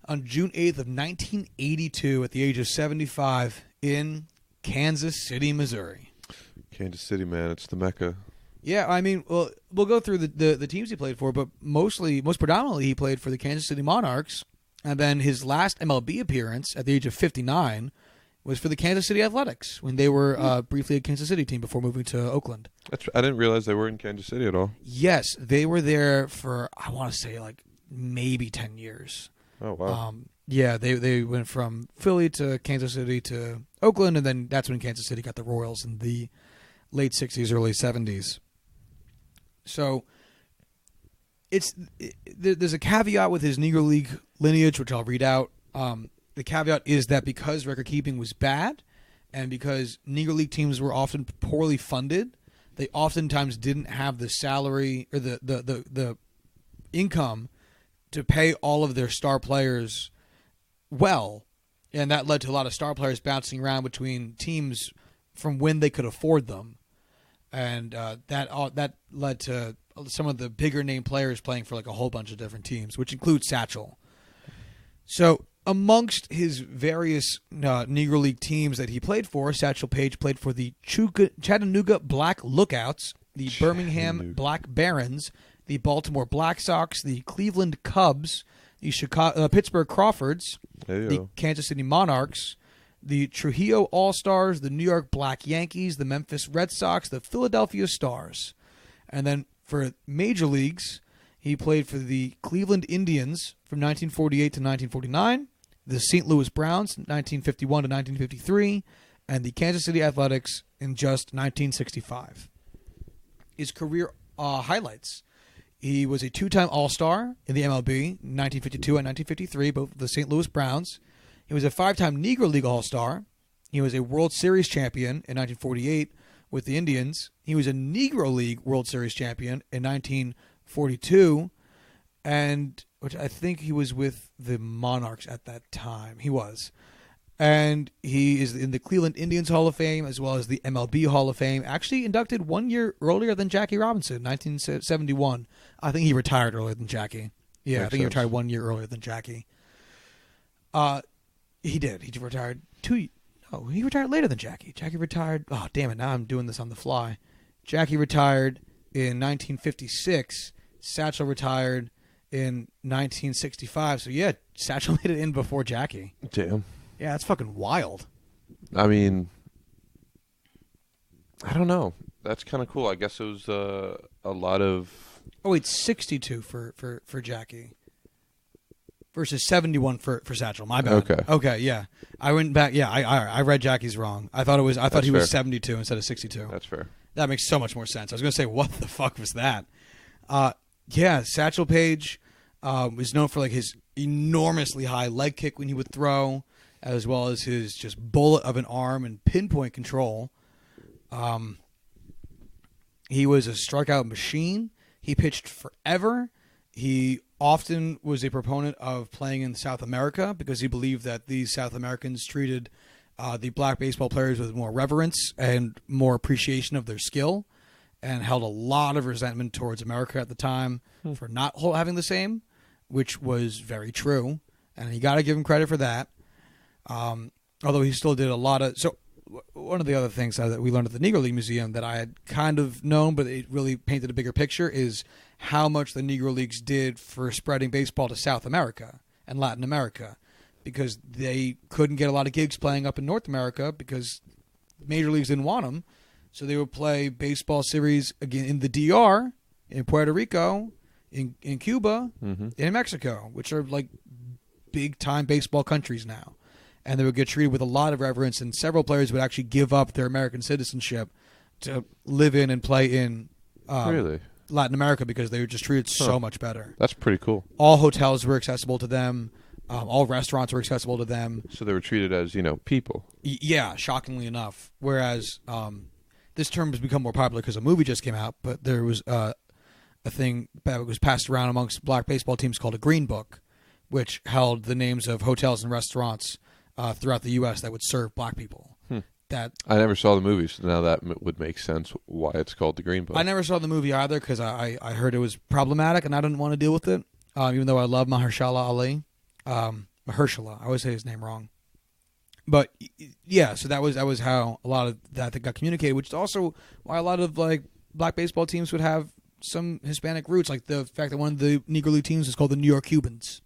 on June 8th of 1982 at the age of 75 in Kansas City, Missouri.
Kansas City, man, it's the Mecca.
Yeah, I mean, well, we'll go through the teams he played for, but most predominantly he played for the Kansas City Monarchs And then his last MLB appearance at the age of 59 was for the Kansas City Athletics when they were briefly a Kansas City team before moving to Oakland.
I didn't realize they were in Kansas City at all.
Yes, they were there for, I want to say, like maybe 10 years.
Oh, wow.
Yeah, they went from Philly to Kansas City to Oakland, and then that's when Kansas City got the Royals in the late 60s, early 70s. So there's a caveat with his Negro League lineage, which I'll read out. The caveat is that because record keeping was bad, and because Negro League teams were often poorly funded, they oftentimes didn't have the salary or the income to pay all of their star players well, and that led to a lot of star players bouncing around between teams from when they could afford them, and that led to some of the bigger name players playing for like a whole bunch of different teams, which includes Satchel. So amongst his various Negro League teams that he played for, Satchel Paige played for the Chattanooga Black Lookouts, the Birmingham Black Barons, the Baltimore Black Sox, the Cleveland Cubs, the Pittsburgh Crawfords, the Kansas City Monarchs, the Trujillo All-Stars, the New York Black Yankees, the Memphis Red Sox, the Philadelphia Stars. And then for major leagues, he played for the Cleveland Indians from 1948 to 1949, the St. Louis Browns 1951 to 1953, and the Kansas City Athletics in just 1965. His career highlights. He was a two-time All-Star in the MLB, 1952 and 1953, both the St. Louis Browns. He was a five-time Negro League All-Star. He was a World Series champion in 1948 with the Indians. He was a Negro League World Series champion in 1942, and which I think he was with the Monarchs at that time. He was. And he is in the Cleveland Indians Hall of Fame as well as the MLB Hall of Fame. Actually inducted 1 year earlier than Jackie Robinson, 1971. I think he retired earlier than Jackie. Yeah,
Makes
I think he
sense.
retired 1 year earlier than Jackie. He did. He retired he retired later than Jackie. Jackie retired. Oh, damn it. Now I'm doing this on the fly. Jackie retired in 1956. Satchel retired in 1965. So, yeah, Satchel made it in before Jackie.
Damn.
Yeah, that's fucking wild.
I mean, I don't know. That's kind of cool. I guess it was a lot of...
Oh, wait, 62 for Jackie versus 71 for Satchel. My bad. Okay, yeah. I went back. Yeah, I read Jackie's wrong. I thought he was 72 instead of 62.
That's fair.
That makes so much more sense. I was going to say, what the fuck was that? Yeah, Satchel Paige was known for like his enormously high leg kick when he would throw, as well as his just bullet of an arm and pinpoint control. He was a strikeout machine. He pitched forever. He often was a proponent of playing in South America because he believed that these South Americans treated the black baseball players with more reverence and more appreciation of their skill, and held a lot of resentment towards America at the time for not having the same, which was very true. And you got to give him credit for that. Although he still did a lot of... So one of the other things that we learned at the Negro League Museum that I had kind of known, but it really painted a bigger picture, is how much the Negro Leagues did for spreading baseball to South America and Latin America, because they couldn't get a lot of gigs playing up in North America because major leagues didn't want them. So they would play baseball series again in the DR, in Puerto Rico, in Cuba, and in Mexico, which are like big-time baseball countries now. And they would get treated with a lot of reverence, and several players would actually give up their American citizenship to live in and play in Latin America because they were just treated so much better.
That's pretty cool.
All hotels were accessible to them. All restaurants were accessible to them.
So they were treated as, people.
Yeah, shockingly enough. Whereas this term has become more popular because a movie just came out, but there was a thing that was passed around amongst black baseball teams called a Green Book, which held the names of hotels and restaurants throughout the U.S. that would serve black people. That
I never saw the movie, so now that would make sense why it's called the Green Book.
I never saw the movie either because I heard it was problematic and I didn't want to deal with it, even though I love Mahershala Ali. Mahershala, I always say his name wrong. But yeah, so that was how a lot of that got communicated, which is also why a lot of like black baseball teams would have some Hispanic roots, like the fact that one of the Negro League teams is called the New York Cubans.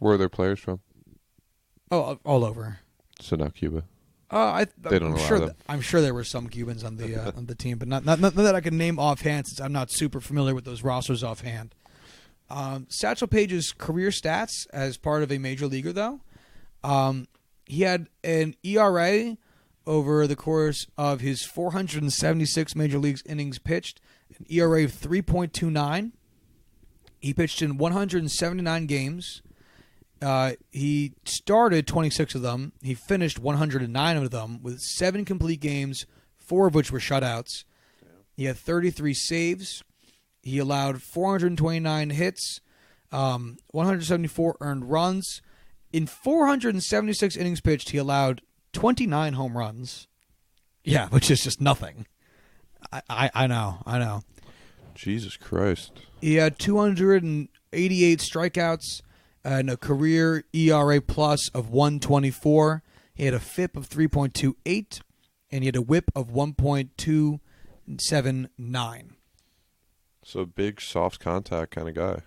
Where are their players from?
Oh, all over.
So not Cuba.
They
don't allow them.
I'm sure there were some Cubans on the on the team, but not that I can name offhand since I'm not super familiar with those rosters offhand. Satchel Paige's career stats as part of a major leaguer, though, he had an ERA over the course of his 476 major leagues innings pitched, an ERA of 3.29. He pitched in 179 games. He started 26 of them. He finished 109 of them with 7 complete games, 4 of which were shutouts. He had 33 saves. He allowed 429 hits, 174 earned runs. In 476 innings pitched, he allowed 29 home runs. Yeah, which is just nothing. I know.
Jesus Christ.
He had 288 strikeouts and a career ERA plus of 124. He had a FIP of 3.28, and he had a WHIP of 1.279.
So big, soft contact kind of guy.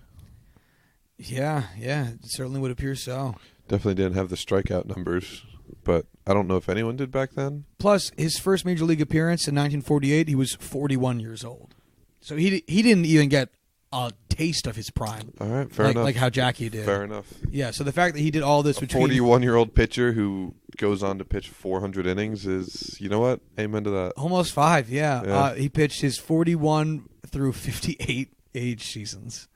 Yeah, it certainly would appear so.
Definitely didn't have the strikeout numbers, but I don't know if anyone did back then.
Plus, his first major league appearance in 1948, he was 41 years old. So he didn't even get a taste of his prime.
All right, fair enough.
Like how Jackie did.
Fair enough.
Yeah, so the fact that he did all this
a 41-year-old pitcher who goes on to pitch 400 innings is, you know what? Amen to that.
Almost 5, yeah.
Yeah.
He pitched his 41 through 58 age seasons.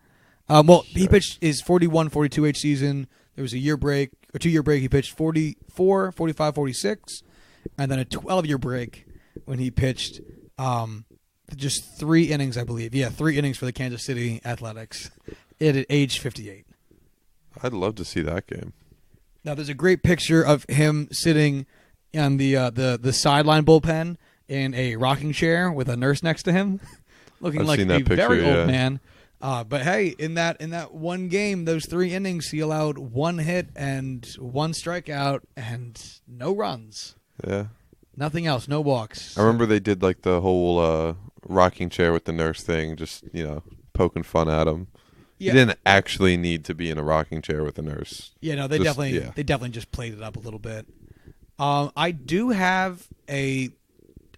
He pitched his 41, 42 age season. There was a 2-year break. He pitched 44, 45, 46, and then a 12-year break when he pitched just 3 innings, I believe. Yeah, 3 innings for the Kansas City Athletics at age 58.
I'd love to see that game.
Now, there's a great picture of him sitting on the sideline bullpen in a rocking chair with a nurse next to him, looking like a very old man. But hey, in that one game, those 3 innings, he allowed 1 hit and 1 strikeout and no runs.
Yeah.
Nothing else, no walks.
I remember they did like the whole rocking chair with the nurse thing, just, poking fun at him. Yeah. He didn't actually need to be in a rocking chair with a nurse.
Yeah, no, they definitely just played it up a little bit. I do have a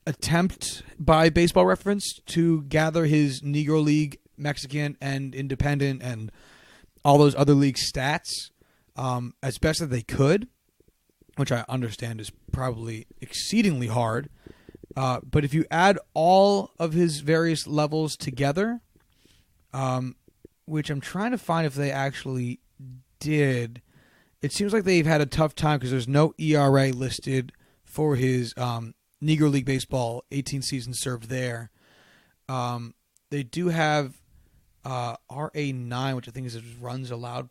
attempt by Baseball Reference to gather his Negro League, Mexican, and Independent, and all those other league stats as best as they could, which I understand is probably exceedingly hard. But if you add all of his various levels together, which I'm trying to find if they actually did, it seems like they've had a tough time because there's no ERA listed for his Negro League Baseball 18 seasons served there. They do have RA9, which I think is runs allowed.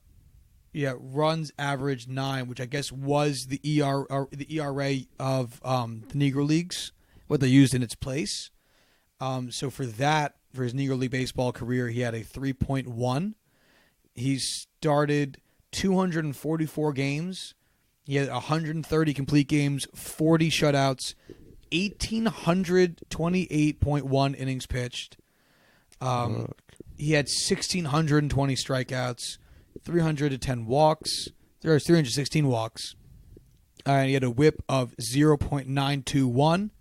Yeah, runs average 9, which I guess was the ERA of the Negro Leagues, what they used in its place. So for his Negro League Baseball career, he had a 3.1. He started 244 games. He had 130 complete games, 40 shutouts, 1,828.1 innings pitched. He had 1,620 strikeouts, 310 walks. There was 316 walks. And he had a WHIP of 0.921.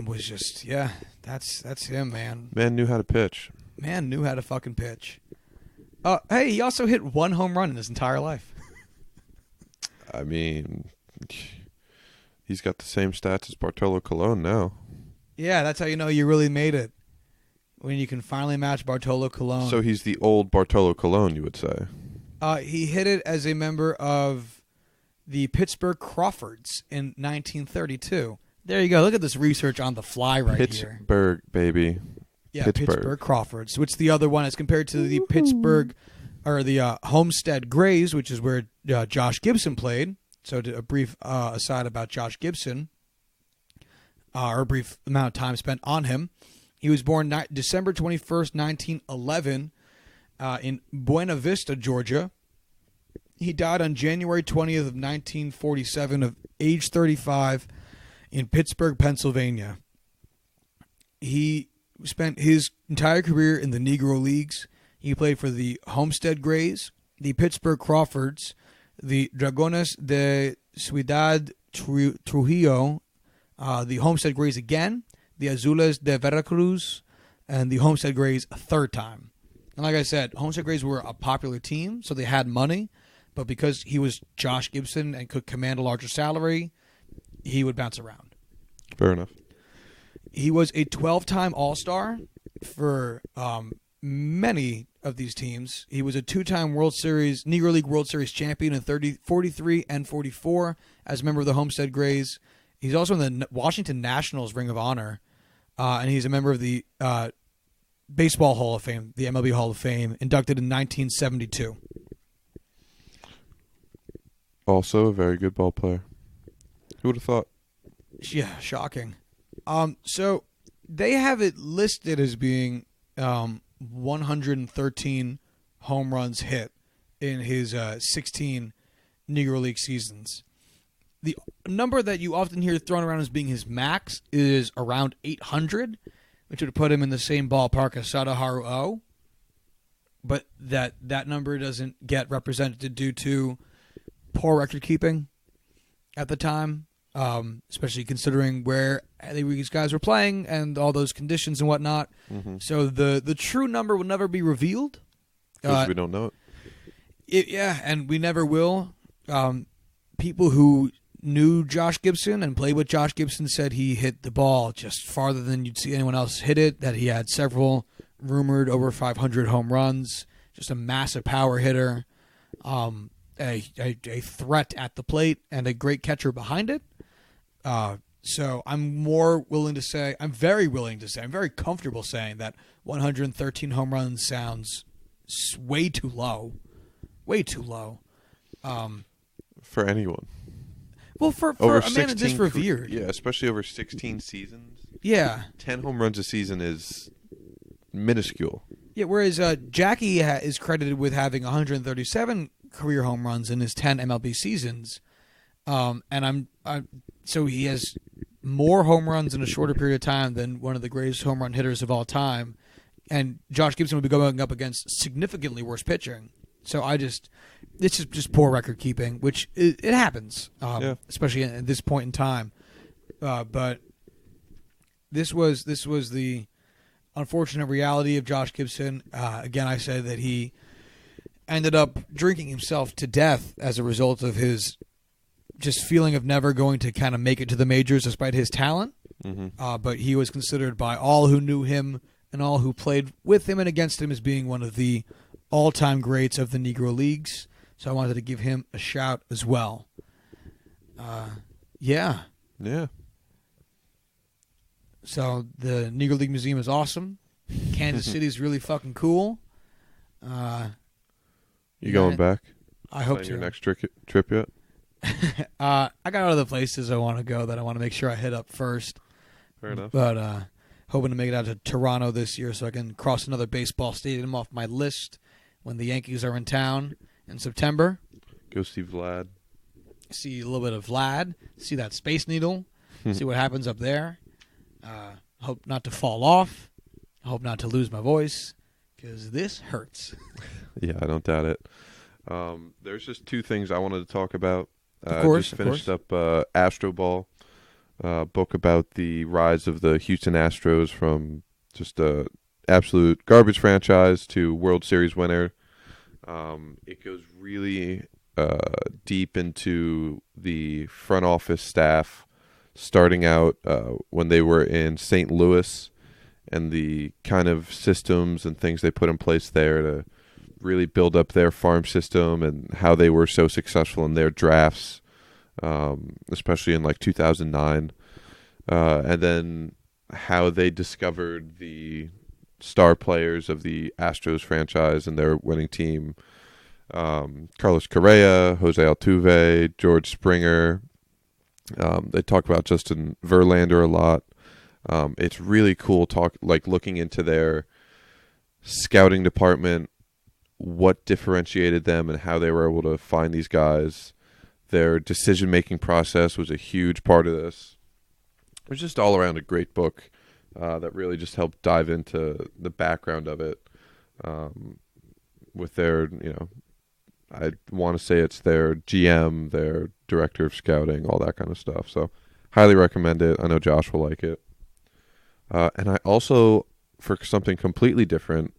Was just, that's him, man.
Man knew how to pitch.
Man knew how to fucking pitch. Hey, he also hit 1 home run in his entire life.
I mean, he's got the same stats as Bartolo Colon now.
Yeah, that's how you know you really made it. When you can finally match Bartolo Colon.
So he's the old Bartolo Colon, you would say.
He hit it as a member of the Pittsburgh Crawfords in 1932. There you go. Look at this research on the fly here.
Pittsburgh, baby.
Yeah, Pittsburgh Crawfords. Which the other one is compared to the Pittsburgh, or the Homestead Grays, which is where Josh Gibson played. So a brief aside about Josh Gibson, or a brief amount of time spent on him. He was born December 21st, 1911, in Buena Vista, Georgia. He died on January 20th of 1947 of age 35 in Pittsburgh, Pennsylvania. He spent his entire career in the Negro Leagues. He played for the Homestead Grays, the Pittsburgh Crawfords, the Dragones de Ciudad Trujillo, the Homestead Grays again, the Azules de Veracruz, and the Homestead Grays a third time. And like I said, Homestead Grays were a popular team, so they had money, but because he was Josh Gibson and could command a larger salary, he would bounce around.
Fair enough.
He was a 12-time All-Star for many of these teams. He was a 2-time Negro League World Series champion in 43 and 44 as a member of the Homestead Grays. He's also in the Washington Nationals Ring of Honor, and he's a member of the Baseball Hall of Fame, the MLB Hall of Fame, inducted in 1972.
Also a very good ball player. Who would have thought?
Yeah, shocking. So they have it listed as being 113 home runs hit in his 16 Negro League seasons. The number that you often hear thrown around as being his max is around 800, which would put him in the same ballpark as Sadaharu O. But that number doesn't get represented due to poor record keeping at the time, especially considering where these guys were playing and all those conditions and whatnot.
Mm-hmm.
So the true number will never be revealed.
Because we don't know it.
Yeah, and we never will. People who knew Josh Gibson and played with Josh Gibson said he hit the ball just farther than you'd see anyone else hit it, that he had several rumored over 500 home runs, just a massive power hitter, a threat at the plate, and a great catcher behind it. So I'm very comfortable saying that 113 home runs sounds way too low. Way too low.
For anyone.
Well, for a man this revered.
Yeah, especially over 16 seasons.
Yeah.
10 home runs a season is minuscule.
Yeah, whereas Jackie is credited with having 137 career home runs in his 10 MLB seasons. So he has more home runs in a shorter period of time than one of the greatest home run hitters of all time. And Josh Gibson would be going up against significantly worse pitching. So it's just poor record keeping, which it happens, especially at this point in time. But this was the unfortunate reality of Josh Gibson. Again, I said that he ended up drinking himself to death as a result of his just feeling of never going to kind of make it to the majors despite his talent.
Mm-hmm.
But he was considered by all who knew him and all who played with him and against him as being one of the all-time greats of the Negro Leagues. So I wanted to give him a shout as well. Yeah. So the Negro League Museum is awesome. Kansas City is really fucking cool.
You going back?
I hope to.
Your next trip yet?
I got other places I want to go that I want to make sure I hit up first.
Fair enough.
But hoping to make it out to Toronto this year so I can cross another baseball stadium off my list when the Yankees are in town in September.
Go see Vlad.
See a little bit of Vlad. See that Space Needle. See what happens up there. Hope not to fall off. Hope not to lose my voice because this hurts.
Yeah, I don't doubt it. There's just two things I wanted to talk about.
Of course.
Just finished up Astro Ball, book about the rise of the Houston Astros from just a absolute garbage franchise to World Series winner. It goes really deep into the front office staff, starting out when they were in St. Louis and the kind of systems and things they put in place there to really build up their farm system and how they were so successful in their drafts, especially in like 2009. And then how they discovered the star players of the Astros franchise and their winning team. Carlos Correa, Jose Altuve, George Springer. They talk about Justin Verlander a lot. It's really cool looking into their scouting department, what differentiated them and how they were able to find these guys. Their decision-making process was a huge part of this. It was just all around a great book that really just helped dive into the background of it with their, I want to say it's their GM, their director of scouting, all that kind of stuff. So highly recommend it. I know Josh will like it. And I also, for something completely different,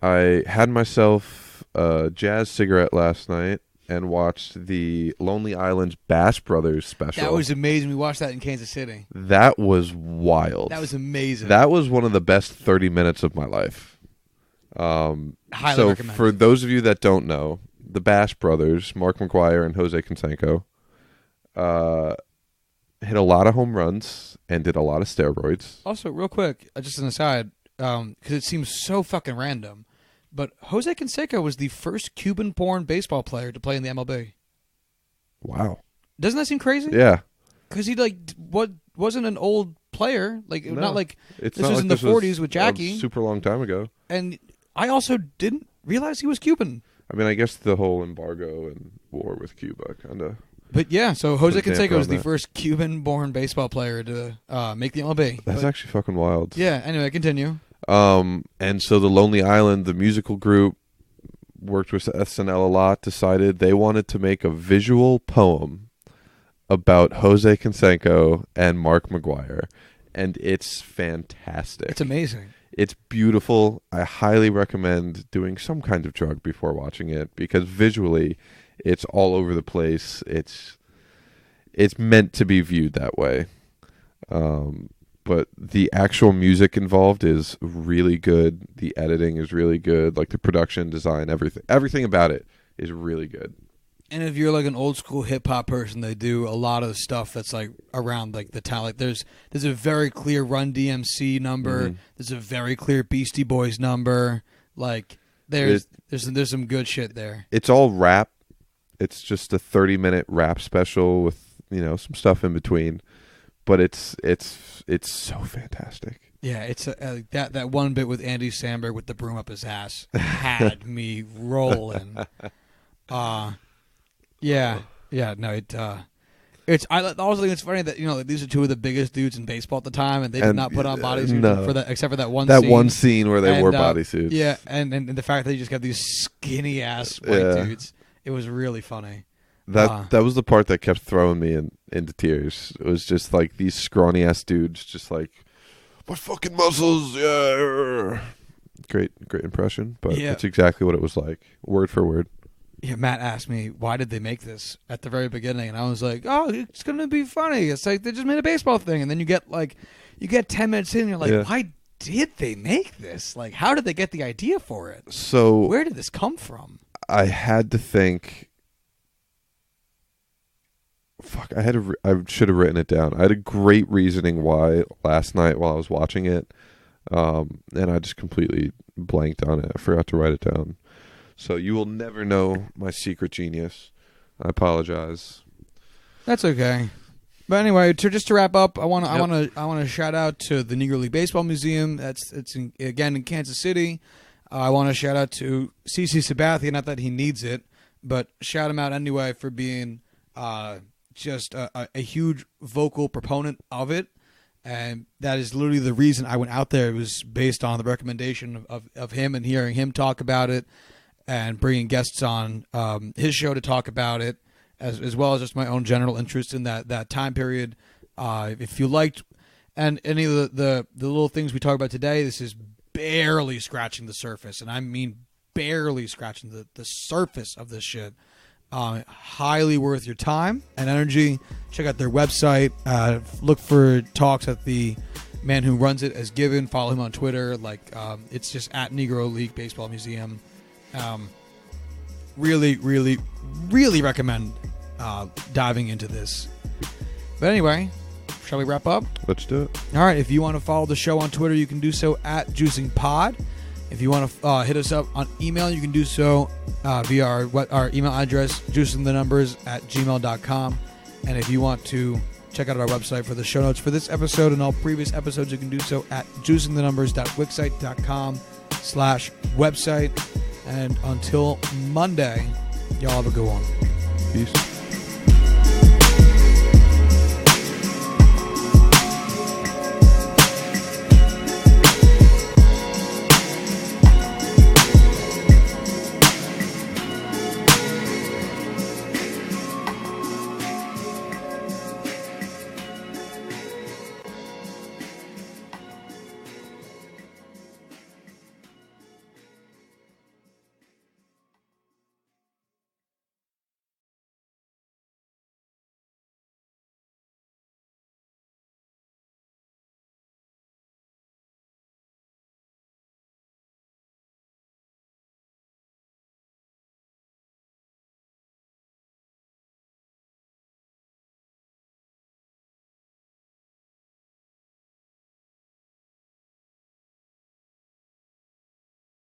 I had myself a jazz cigarette last night and watched the Lonely Island's Bass Brothers special.
That was amazing. We watched that in Kansas City.
That was wild.
That was amazing.
That was one of the best 30 minutes of my life.
Highly
so
recommend.
For those of you that don't know, the Bass Brothers, Mark McGwire and Jose Canseco, hit a lot of home runs and did a lot of steroids.
Also, real quick, just an aside, because it seems so fucking random, but Jose Canseco was the first Cuban-born baseball player to play in the MLB.
Wow.
Doesn't that seem crazy?
Yeah.
Because he wasn't an old player. Like,
No.
not like
It's
this
not
was
like
in the
this was
40s with Jackie.
a super long time ago.
And I also didn't realize he was Cuban.
I mean, I guess the whole embargo and war with Cuba kind of...
But yeah, so Jose
Put a damper
Canseco was
on
the
that.
first Cuban-born baseball player to make the MLB.
That's actually fucking wild.
Yeah, anyway, continue.
And so the Lonely Island, the musical group, worked with SNL a lot, decided they wanted to make a visual poem about Jose Canseco and Mark McGwire. And it's fantastic.
It's amazing.
It's beautiful. I highly recommend doing some kind of drug before watching it because visually it's all over the place. It's meant to be viewed that way. But the actual music involved is really good. The editing is really good. Like the production, design, everything about it is really good.
And if you're like an old school hip hop person, they do a lot of the stuff that's like around like the town. Like there's a very clear Run DMC number.
Mm-hmm.
There's a very clear Beastie Boys number. Like there's some good shit there.
It's all rap. It's just a 30-minute rap special with, some stuff in between. But it's so fantastic.
Yeah, it's that one bit with Andy Samberg with the broom up his ass had me rolling. Yeah, no, it's. I also think it's funny that these are two of the biggest dudes in baseball at the time, and they did not put on bodysuits for that, except for that one.
That
scene.
one scene where they wore bodysuits.
Yeah, and the fact that you just got these skinny ass white dudes, it was really funny.
That was the part that kept throwing me into tears. It was just like these scrawny ass dudes, just like my fucking muscles. Yeah, great impression, but it's exactly what it was like, word for word.
Yeah, Matt asked me, why did they make this at the very beginning? And I was like, oh, it's going to be funny. It's like they just made a baseball thing. And then you get 10 minutes in and you're like, why did they make this? Like, how did they get the idea for it?
So
where did this come from?
I had to think, I should have written it down. I had a great reasoning why last night while I was watching it. And I just completely blanked on it. I forgot to write it down. So you will never know my secret genius. I apologize.
That's okay. But anyway, just to wrap up, I want to shout out to the Negro League Baseball Museum. It's again in Kansas City. I want to shout out to CC Sabathia. Not that he needs it, but shout him out anyway for being just a huge vocal proponent of it. And that is literally the reason I went out there. It was based on the recommendation of him and hearing him talk about it. And bringing guests on his show to talk about it, as well as just my own general interest in that time period. If you liked and any of the little things we talk about today, this is barely scratching the surface, and I mean barely scratching the surface of this shit. Highly worth your time and energy. Check out their website. Look for talks that the man who runs it has given. Follow him on Twitter. It's just at Negro League Baseball Museum. Really, really, really recommend diving into this. But anyway, shall we wrap up?
Let's do it.
All right. If you want to follow the show on Twitter, you can do so at JuicingPod. If you want to hit us up on email, you can do so via our email address, juicingthenumbers@gmail.com. And if you want to check out our website for the show notes for this episode and all previous episodes, you can do so at juicingthenumbers.wixsite.com/website. And until Monday, y'all have a good one.
Peace.